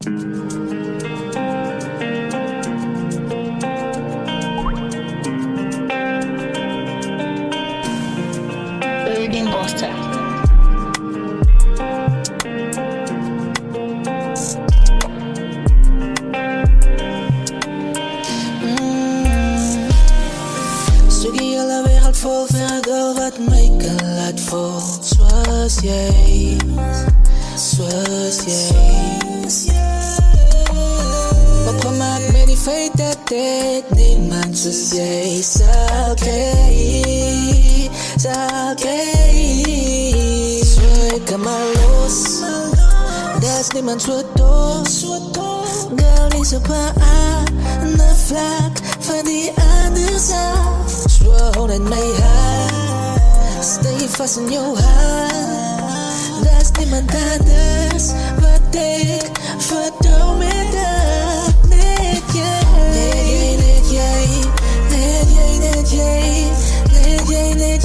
Öldüğün Bosta. Stukje hele wereld vol verder wat mij kan laat vol. Zoals jij, zoals jij. Wat gemaakt met die feit dat ik niemand zoals jij zal krijgen, zal krijgen. Zo ik kan maar los, dat is niemand zo doos. Girl is op aan de vlak van die andere zaal. Zwoon in mijn hart, stay vast in jouw hart. Dat is niemand anders wat ik vertrouw met dat. Net jij, net jij, net jij, net jij, net jij, net jij, net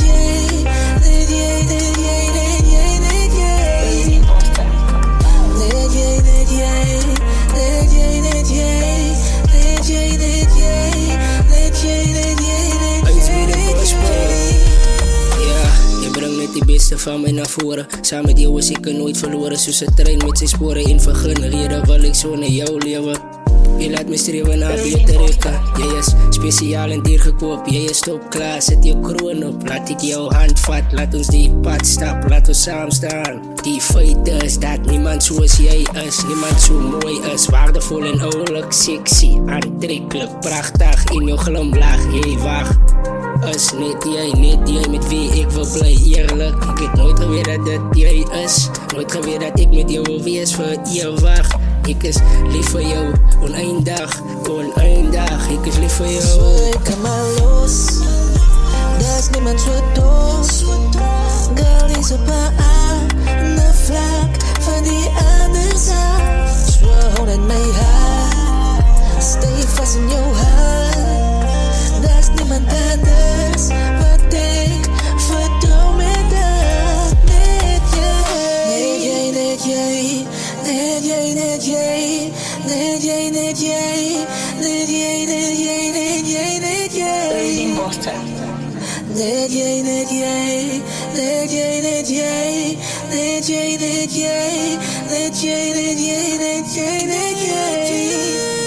jij, net jij, net jij, net jij, net jij, net jij, net jij, net jij, net jij, net jij, net jij, net jij. Ja, je brengt net die beste van mij naar voren. Samen met jou is ik er nooit verloren. Zoals een trein met zijn sporen in vergunnen. Wil ik zo naar jou leven. Je laat me streven naar beter richten. Jij is speciaal en duur gekoopt. Jij is top klaar, zet je kroon op. Laat ik jouw hand vat, laat ons die pad stap. Laat ons samen staan. Die feit is dat niemand zoals jij is. Niemand zo mooi is, waardevol en oorlijk. Sexy, aantrekkelijk, prachtig in jouw glimlach. Jij wacht. Is niet jij met wie ik wil blij, eerlijk. Ik heb nooit geweer dat het jij is. Nooit geweer dat ik met jou wil wees voor eeuwig. Ik is lief voor jou, oneindig, oneindig. Ik is lief voor jou. Zo ik kan maar los, dat is niemand zo doos. Girl is op aan de vlak van die andere zaal. Zwoon in mijn hart, stay vast in jouw hart. Dat is niemand anders wat ik vertrouw met dat. Net jij, net jij, net jij, net jij, net jij, net jij, net jij, net jij, net jij, net jij. Öldüğün Bosta. Net jij, net jij, net jij, net jij, net jij, net jij, net jij, net jij, net jij, net jij.